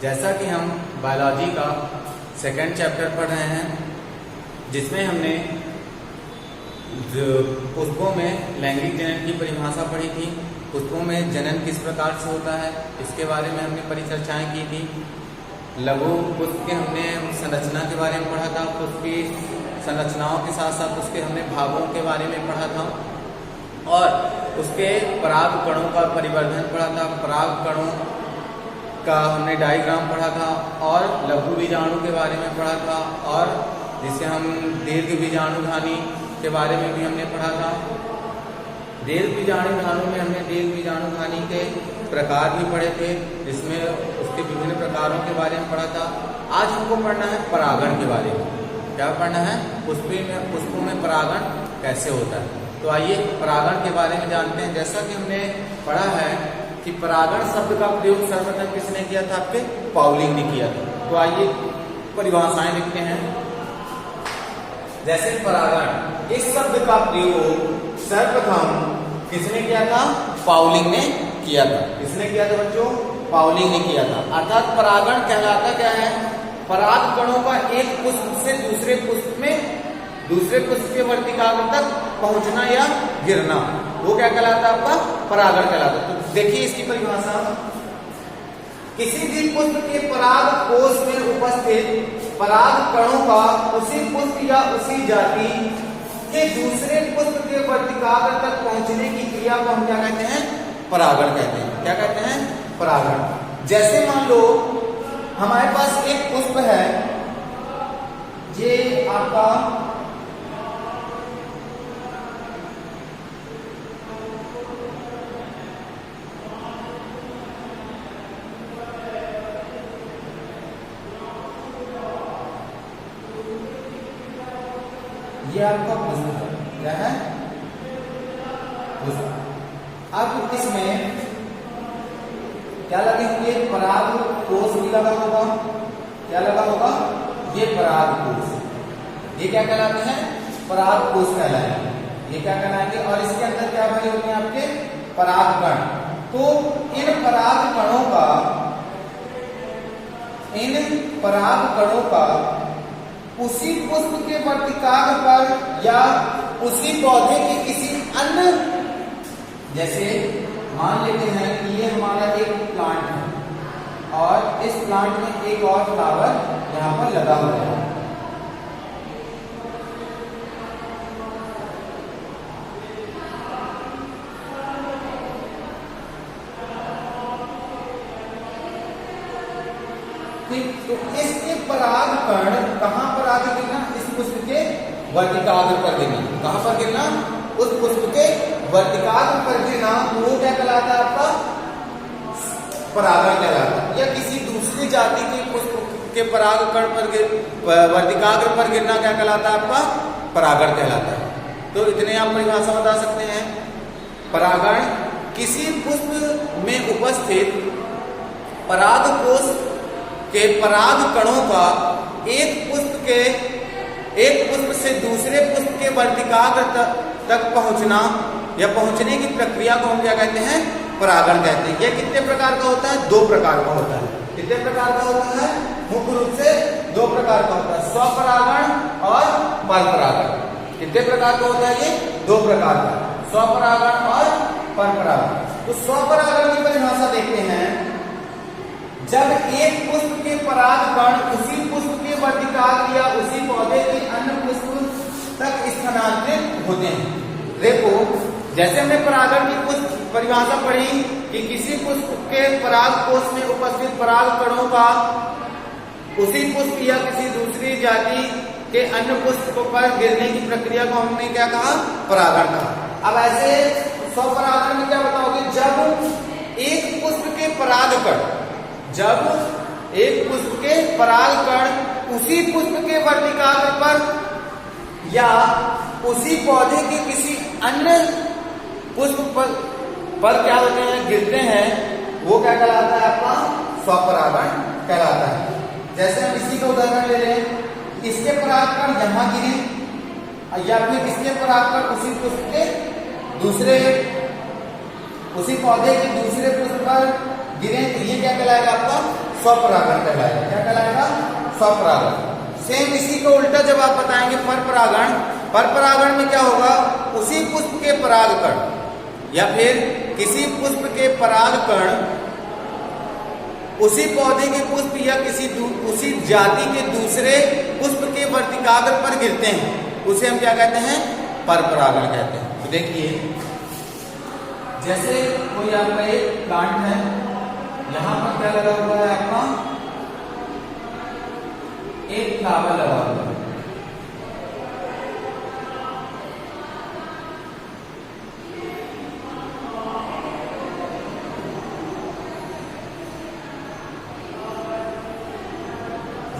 जैसा कि हम बायोलॉजी का सेकंड चैप्टर पढ़ रहे हैं, जिसमें हमने पुष्पों में लैंगिक जनन की परिभाषा पढ़ी थी। पुष्पों में जनन किस प्रकार से होता है इसके बारे में हमने परिचर्चाएं की थी। लघु पुष्प के हमने संरचना के बारे में पढ़ा था, पुष्प की संरचनाओं के साथ साथ उसके हमने भागों के बारे में पढ़ा था और उसके पराग कणों का परिवर्धन पढ़ा था, पराग कणों का हमने डायग्राम पढ़ा था और लघु बीजाणु के बारे में पढ़ा था और जिसे हम दीर्घ बीजाणुधानी के बारे में भी हमने पढ़ा था। दीर्घ बीजाणुधानी में हमने दीर्घ बीजाणुधानी के प्रकार भी पढ़े थे, जिसमें उसके विभिन्न प्रकारों के बारे में पढ़ा था। आज हमको पढ़ना है परागण के बारे में। क्या पढ़ना है? पुष्पों में परागण कैसे होता है। तो आइए परागण के बारे में जानते हैं। जैसा कि हमने पढ़ा है कि परागण शब्द का प्रयोग सर्वप्रथम किसने किया था? आपके पाउलिंग ने किया था। तो आइए परिभाषाएं लिखते हैं। जैसे परागण, इस शब्द का प्रयोग सर्वप्रथम किसने किया था? पाउलिंग ने किया था। किसने किया था बच्चों? पाउलिंग ने किया था। अर्थात परागण कहलाता क्या है? पराग कणों का एक पुष्प से दूसरे पुष्प में, दूसरे पुष्प के वर्तिकाग्र तक पहुंचना या गिरना, वो क्या कहलाता है? आपका परागण कहलाता है। तो देखिए इसकी परिभाषा, किसी भी पुष्प के पराग कोश में उपस्थित पराग कणों का उसी पुष्प या उसी जाति के दूसरे पुष्प के वर्तिकाग्र तक पहुंचने की क्रिया को हम क्या कहते हैं? परागण कहते हैं। क्या कहते हैं? परागण। जैसे मान लो हमारे पास एक पुष्प है, ये आपका ये आपका पुष्प है। क्या है? पुष्प। अब इसमें क्या लगे होंगे? पराग कोश भी लगा होगा। क्या लगा होगा? ये पराग कोश। ये क्या कहलाते हैं? पराग कोश कहलाएंगे। ये क्या कहलाएंगे? और इसके अंदर क्या भरे होते हैं? आपके परागकण। तो इन पराग कणों का उसी पुष्प के वर्तिकाग्र पर या उसी पौधे के किसी अन्य, जैसे मान लेते हैं कि ये हमारा एक प्लांट है और इस प्लांट में एक और फ्लावर यहाँ पर लगा हुआ है। तो इसके पराग कण कहां पर आगे गिरना? इस पुष्प के वर्तिकाग्र पर गिरना। कहां पर गिरना? उस पुष्प के वर्तिकाग्र पर गिरना। वो क्या कहलाता है? आपका परागण कहलाता है। या किसी दूसरी जाति के पुष्प के पराग कण पर वर्तिकाग्र पर गिरना क्या कहलाता है? आपका परागण कहलाता है। तो इतने आप परिभाषा बता सकते हैं। परागण किसी पुष्प में उपस्थित पराग कोश के पराग कणों का एक पुष्प से दूसरे पुष्प के वर्तिकाग्र तक पहुंचना या पहुंचने की प्रक्रिया को हम क्या कहते हैं? परागण कहते हैं। यह कितने प्रकार का होता है? 2 प्रकार का होता है। कितने प्रकार का होता है? मुख्य रूप से 2 प्रकार का होता है, स्वपरागण और परपरागण। कितने प्रकार का होता है? ये 2 प्रकार का, स्वपरागण और परपरागण। तो स्वपरागण की परिभाषा देखते हैं। जब एक पुष्प के पराग कण उसी पुष्प के वर्तिकाग्र या उसी पौधे के अन्य पुष्प तक स्थानांतरित होते हैं। देखो, जैसे हमने परागण की कुछ परिभाषा पढ़ी कि किसी पुष्प के पराग कोश में उपस्थित पराग कणों का उसी पुष्प या किसी दूसरी जाति के अन्य पुष्प पर गिरने की प्रक्रिया को हमने क्या कहा? परागण कहा। अब ऐसे स्वपरागण में क्या बताओगे? जब एक पुष्प के परागकण, जब एक पुष्प के परागकण उसी पुष्प के वर्तिकाग्र पर या उसी पौधे के किसी अन्य पुष्प पर क्या होते हैं? गिरते हैं, वो क्या कहलाता है? आपका स्वपरागण कहलाता है। जैसे हम इसी का उदाहरण ले लें, इसके परागकण यहाँ गिरे या फिर इसके परागकण उसी पुष्प के दूसरे, उसी पौधे के दूसरे पुष्प पर गिरे, तो ये क्या कहलाएगा? आपका स्वपरागण कहलाएगा। क्या कहलाएगा? स्वपरागण। सेम इसी को उल्टा जब आप बताएंगे परपरागण, परपरागण में क्या होगा? उसी पुष्प के परागकण या फिर किसी पुष्प के परागकण उसी पौधे के पुष्प या उसी जाति के दूसरे पुष्प के वर्तिकाग्र पर गिरते हैं, उसे हम क्या कहते हैं? परपरागण कहते हैं। तो देखिए, जैसे कोई आपका एक प्लांट है, यहां पर क्या लगा हुआ है? आपका एक फ्लावर लगा हुआ है।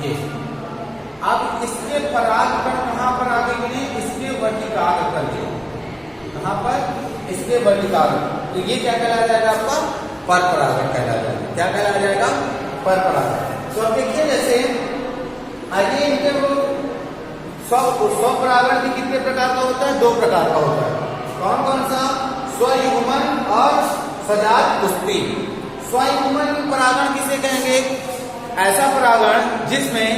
ये अब इसके परागकण कहां पर आगे गिरे? इसके वर्तिकाग्र पर गिरे। कहां पर? इसके वर्तिकाग्र। तो ये क्या कहलाया जाएगा? आपका परपरागण कहलाया जाएगा। क्या कहलाया जाएगा? परपरागण। तो अब देखिए, जैसे आइए इनके वो स्वपरागण भी कितने प्रकार का होता है? 2 प्रकार का होता है। कौन कौन सा? स्वयुग्मन और सजात पुष्पी। स्वयुग्मन परागण किसे कहेंगे? ऐसा परागण जिसमें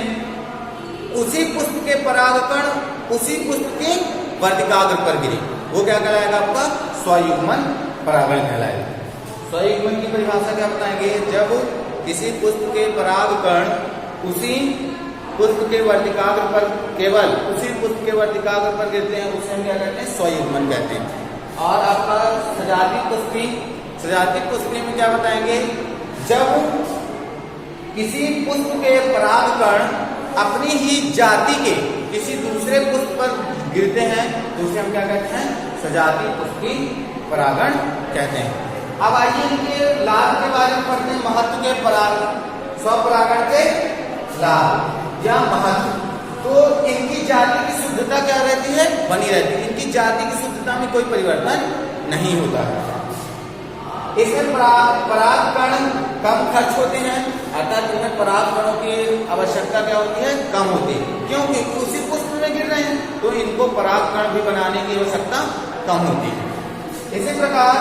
उसी पुष्प के परागकण उसी पुष्प के वर्तिकाग्र पर गिरे, वो क्या कहलाएगा? आपका स्वयुग्मन परागण कहलाएगा। स्वयुग्मन की परिभाषा क्या बताएंगे? जब किसी पुष्प के परागकण उसी पुष्प के वर्तिकाग्र पर, केवल उसी पुष्प के वर्तिकाग्र पर गिरते हैं, उसे हम क्या कहते हैं? स्वयुग्मन कहते हैं। और आपका सजाती पुष्पी, सजाती पुष्पी में क्या बताएंगे? जब किसी पुष्प के परागकण अपनी ही जाति के किसी दूसरे पुष्प पर गिरते हैं, तो उसे हम क्या कहते हैं? सजाती पुष्पी परागण कहते हैं। अब आइए इनके लाभ के बारे में पढ़ते हैं। महत्व के स्वपरागण के लाभ या महत्व। तो इनकी जाति की शुद्धता क्या रहती है? बनी रहती है। इनकी जाति की शुद्धता में कोई परिवर्तन नहीं होता है। इसमें परागकण कम खर्च होते हैं, अर्थात इनमें परागकणों की आवश्यकता क्या होती है? कम होती है। क्योंकि उसी पुष्प में गिर रहे हैं, तो इनको परागकण भी बनाने की आवश्यकता कम होती है। इसी प्रकार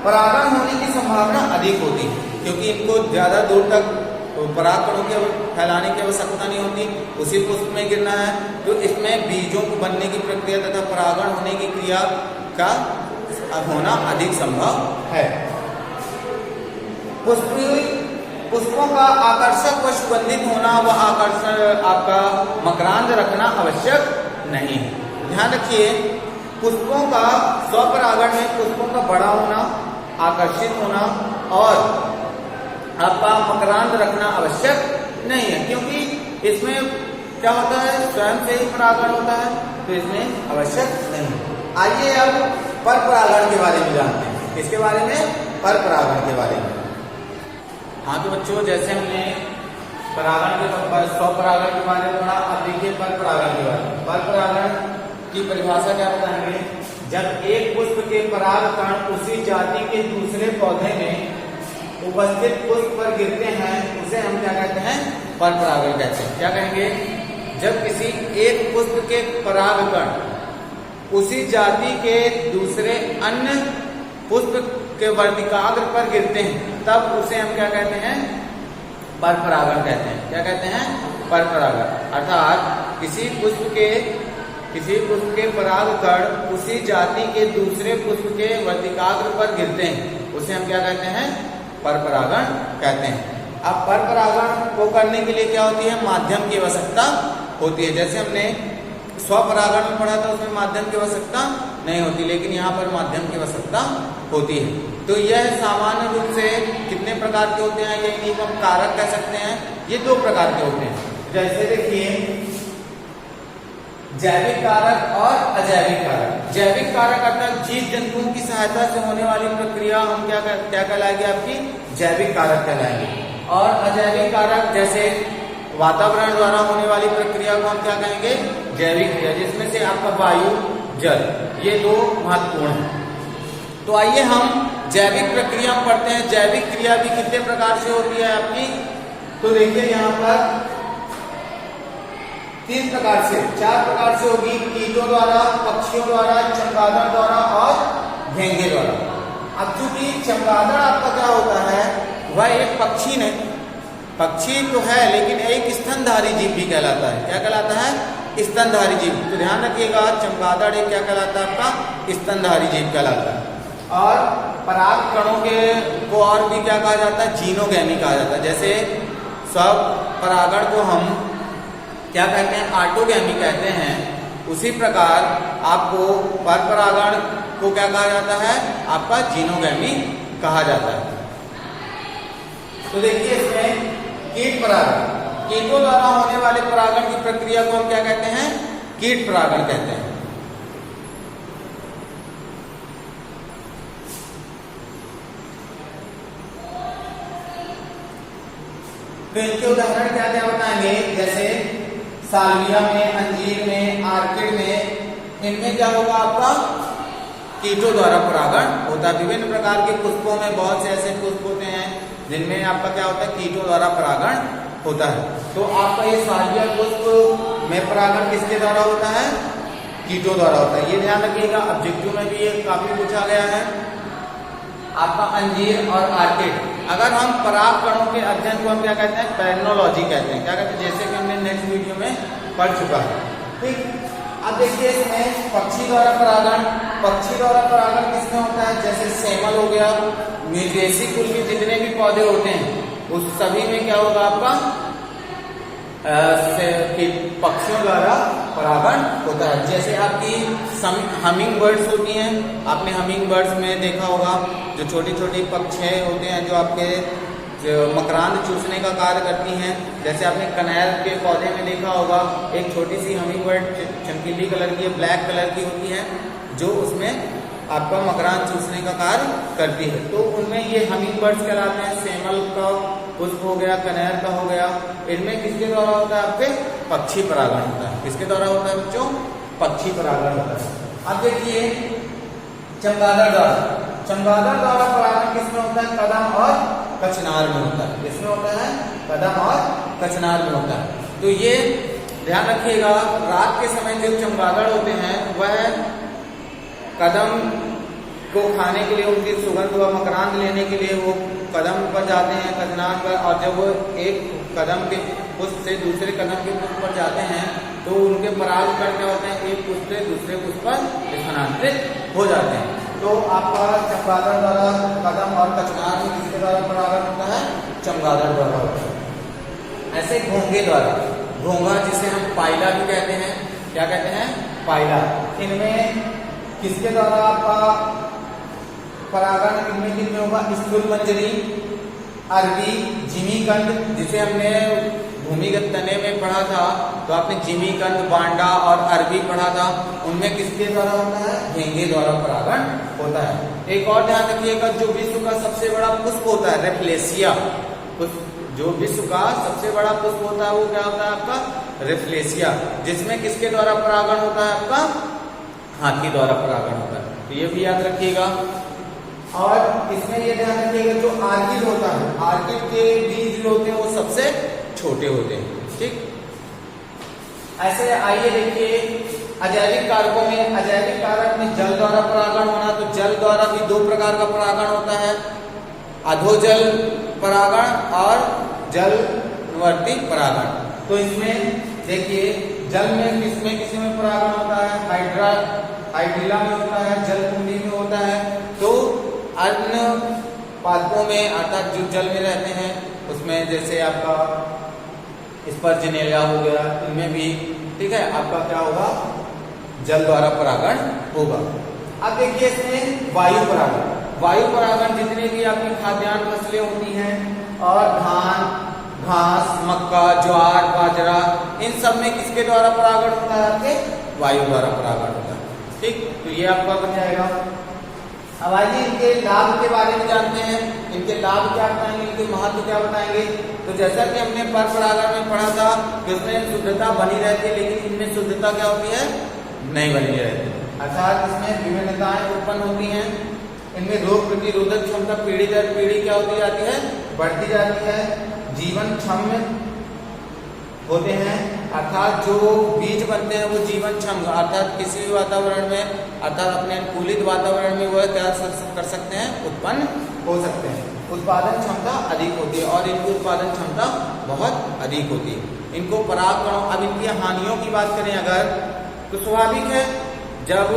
परागण होने की संभावना अधिक होती है, क्योंकि इनको ज्यादा दूर तक परागकणों के फैलाने की आवश्यकता नहीं होती, उसी पुष्प में गिरना है। तो इसमें बीजों को बनने की प्रक्रिया तथा परागण होने की क्रिया का होना अधिक संभव है। पुष्पों का आकर्षक व सुगंधित होना व आकर्षण आपका मकरांद रखना आवश्यक नहीं है। ध्यान रखिए, पुष्पों का स्वपरागण में पुष्पों का बड़ा होना, आकर्षित होना और आपका मकरांद रखना आवश्यक नहीं है, क्योंकि इसमें क्या होता है? स्वयं से ही परागण होता है, तो इसमें आवश्यक नहीं। आइए अब परपरागण के बारे में जानते हैं। इसके बारे में, परपरागण के बारे में। हाँ तो बच्चों, जैसे हमने परागण के स्वपरागण के बारे में पढ़ा, अब देखिए परपरागण के बारे में। परपरागण की परिभाषा क्या बताएंगे? जब एक पुष्प के परागकण उसी जाति के दूसरे पौधे में उपस्थित पुष्प पर गिरते हैं, उसे हम क्या कहते हैं? परपरागण कहते हैं। क्या कहेंगे? जब किसी एक पुष्प के परागकण उसी जाति के दूसरे अन्य पुष्प के वर्तिकाग्र पर गिरते हैं, तब उसे हम क्या कहते हैं? परपरागण कहते हैं। क्या कहते हैं? परपरागण। अर्थात किसी पुष्प के परागकण उसी जाति के दूसरे पुष्प के वर्तिकाग्र पर गिरते हैं, उसे हम क्या कहते हैं? परपरागण कहते हैं। अब परपरागण को करने के लिए क्या होती है? माध्यम की आवश्यकता होती है। जैसे हमने स्वपरागण में पढ़ा था, उसमें माध्यम की आवश्यकता नहीं होती, लेकिन यहाँ पर माध्यम की आवश्यकता होती है। तो यह सामान्य रूप से कितने प्रकार के होते हैं? ये हम कारक कह सकते हैं। ये 2 प्रकार के होते हैं। जैसे देखिए, जैविक कारक और अजैविक कारक। जैविक कारक अर्थात जीव जंतुओं की सहायता से होने वाली प्रक्रिया हम क्या कहलाएगी? आपकी जैविक कारक कहलाएंगे। और अजैविक कारक जैसे वातावरण द्वारा होने वाली प्रक्रिया को हम क्या कहेंगे? जैविक क्रिया, जिसमें से आपका वायु, जल, ये 2 महत्वपूर्ण है। तो आइए हम जैविक प्रक्रिया पढ़ते हैं। जैविक क्रिया भी कितने प्रकार से होती है आपकी? तो देखिए यहाँ पर 3 प्रकार से, 4 प्रकार से होगी। कीटों द्वारा, पक्षियों द्वारा, चमगादड़ द्वारा और घेंगे द्वारा। अब चूंकि चमगादड़ आपका क्या होता है? वह एक पक्षी नहीं, पक्षी तो है लेकिन एक स्तनधारी जीव भी कहलाता है। क्या कहलाता है? स्तनधारी जीव। तो ध्यान रखिएगा, चमगादड़ एक क्या कहलाता है? आपका स्तनधारी जीव कहलाता है। और पराग कणों के को और भी क्या कहा जाता है? जीनोगैमी कहा जाता है। जैसे सब परागण को हम क्या कहते हैं? ऑटोगैमी कहते हैं। उसी प्रकार आपको पर परागण को क्या कहा जाता है? आपका जीनोगैमी कहा जाता है। तो देखिए इसमें कीट परागण, कीटों द्वारा होने वाले परागण की प्रक्रिया को हम क्या कहते हैं? कीट परागण कहते हैं। तो इनके उदाहरण क्या क्या बताएंगे? जैसे सालविया में, अंजीर में, आर्किड में, इनमें क्या होगा? आपका कीटों द्वारा परागण होता है। विभिन्न प्रकार के पुष्पों में बहुत से ऐसे पुष्प होते हैं जिनमें आपका क्या होता है? कीटों द्वारा परागण होता है। तो आपका ये सालविया पुष्प में परागण किसके द्वारा होता है? कीटों द्वारा होता है। ये ध्यान रखिएगा, ऑब्जेक्टिव में भी ये काफी पूछा गया है। आपका अंजीर और आर्किड, अगर हम पराग कणों के अध्ययन को हम क्या कहते हैं? पैरेनोलॉजी कहते हैं। क्या कहते हैं? जैसे कि हमने नेक्स्ट वीडियो में पढ़ चुका है। ठीक, अब देखिए इसमें पक्षी द्वारा परागण, पक्षी द्वारा परागण किसमें होता है? जैसे सेमल हो गया, म्यूजेसी कुल के जितने भी पौधे होते हैं उस सभी में क्या होगा? आपका पक्षियों द्वारा परागण होता है। जैसे आपकी हमिंग बर्ड्स होती हैं, आपने हमिंग बर्ड्स में देखा होगा जो छोटी छोटी पक्षी होते हैं जो आपके जो मकरांद चूसने का कार्य करती हैं। जैसे आपने कनेर के पौधे में देखा होगा एक छोटी सी हमिंग बर्ड चमकीली कलर की, ब्लैक कलर की होती है जो उसमें आपका मकरांद चूसने का कार्य करती है। तो उनमें ये हमिंग बर्ड्स कहलाते हैं। सेमल का पुष्प हो गया, कनेर का हो गया, इनमें किसके द्वारा होता है? आपके पक्षी परागण होता है। किसके द्वारा होता है बच्चों? पक्षी परागण होता है। अब देखिए चमगादड़ द्वारा, चमगादड़ द्वारा परागण किसमें होता है? कदम और कचनार में होता है। किसमें होता है? कदम और कचनार में होता है। तो ये ध्यान रखिएगा, रात के समय जो चमगादड़ होते हैं वह कदम को खाने के लिए, उनकी सुगंध व मकरांद लेने के लिए वो कदम पर जाते हैं, कचनार पर। और जब वो एक कदम के पुष्प से दूसरे कदम के पुष्प पर जाते हैं तो उनके परागकण क्या होते हैं? एक पुष्प से दूसरे पुष्प पर स्थानांतरित हो जाते हैं। तो आपका चमगादड़ द्वारा कदम और कचनार में किसके द्वारा परागण होता है? चमगादड़ द्वारा होता है। ऐसे घोंगे द्वारा, घोंगा जिसे हम पायला भी कहते हैं, क्या कहते हैं? पायला। इनमें किसके द्वारा आपका परागण इनमें किनमें होगा? स्थूल मंजरी, अरबी, जिमीकंद जिसे हमने भूमिगत तने में पढ़ा था, तो आपने जिमीकंद, बांडा और अरबी पढ़ा था। उनमें किसके द्वारा होता है? घेंगे द्वारा परागण होता है। एक और ध्यान रखिएगा, जो विश्व का सबसे बड़ा पुष्प होता है रेफ्लेसिया, जो विश्व का सबसे बड़ा पुष्प होता है वो क्या होता है? आपका रेफ्लेसिया, जिसमें किसके द्वारा परागण होता है? आपका हाथी द्वारा परागण होता है। तो ये भी याद रखिएगा। और इसमें ये ध्यान रखिएगा जो आर्किड होता है, आर्किड के बीज जो होते हैं वो सबसे छोटे होते हैं। ठीक, ऐसे आइए देखिए अजैविक कारकों में, अजैविक कारक में जल द्वारा परागण होना, तो जल द्वारा भी दो प्रकार का परागण होता है, अधोजल परागण और जलवर्ती परागण। तो इसमें देखिए जल में किसमें परागण होता है? हाइड्रिला में होता है, जलकुंडी में होता है। तो अन्य पादपों में अर्थात जो जल में रहते हैं उसमें जैसे आपका स्पर्जिनेलिया हो गया, इनमें भी ठीक है आपका क्या होगा? जल द्वारा परागण होगा। अब देखिए इसमें वायु परागण, वायु परागण जितने भी आपकी खाद्यान्न फसलें होती हैं और धान, घास, मक्का, ज्वार, बाजरा, इन सब में किसके द्वारा परागण होता है? आपके वायु द्वारा परागण होता है। ठीक, तो ये आपका बन जाएगा। अब आइए इनके लाभ के बारे में जानते हैं। इनके लाभ क्या बताएंगे, इनके महत्व क्या बताएंगे। तो जैसा कि हमने पर परागण में पढ़ा था कि उसमें शुद्धता बनी रहती है, लेकिन इनमें शुद्धता क्या होती है? नहीं बनी रहती, अर्थात इसमें विभिन्नताएं उत्पन्न होती हैं। इनमें रोग प्रतिरोधक क्षमता पीढ़ी दर पीढ़ी क्या होती जाती है? बढ़ती जाती है। जीवन क्षम होते हैं, अर्थात जो बीज बनते हैं वो जीवन क्षम, अर्थात किसी भी वातावरण में, अर्थात अपने अनुकूलित वातावरण में वह क्या कर सकते हैं? उत्पन्न हो सकते हैं। उत्पादन क्षमता अधिक होती है और इनकी उत्पादन क्षमता बहुत अधिक होती है। इनको परागकणों, अब इनकी हानियों की बात करें अगर, तो स्वाभाविक है जब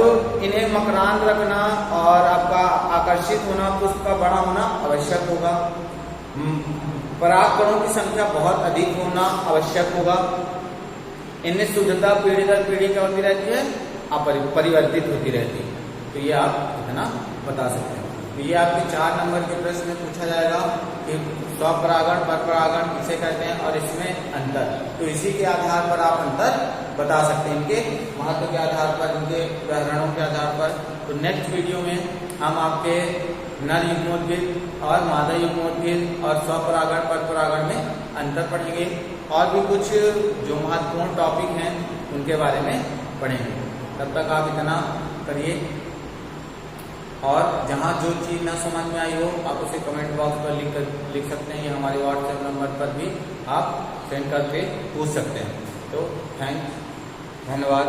इन्हें मकरांद रखना और आपका आकर्षित होना, पुष्प का बड़ा होना आवश्यक होगा। परागकणों की संख्या बहुत अधिक होना आवश्यक होगा। इनमें शुद्धता पीढ़ी दर पीढ़ी क्या होती रहती है, परिवर्तित होती रहती है। तो ये आप इतना बता सकते हैं। तो ये आपके 4 नंबर के प्रश्न में पूछा जाएगा कि स्वपरागण परपरागण किसे कहते हैं और इसमें अंतर। तो इसी के आधार पर आप अंतर बता सकते हैं, इनके महत्व के आधार पर, इनके उदाहरणों के आधार पर। तो नेक्स्ट वीडियो में हम आपके नर युग्मोद्भिद और मादा युग्मोद्भिद और स्वपरागण परपरागण में अंतर पढ़ेंगे और भी कुछ जो महत्वपूर्ण टॉपिक हैं उनके बारे में पढ़ेंगे। तब तक आप इतना करिए और जहाँ जो चीज़ ना समझ में आई हो आप उसे कमेंट बॉक्स पर लिख सकते हैं, या हमारे व्हाट्सएप नंबर पर भी आप सेंड करके पूछ सकते हैं। तो धन्यवाद।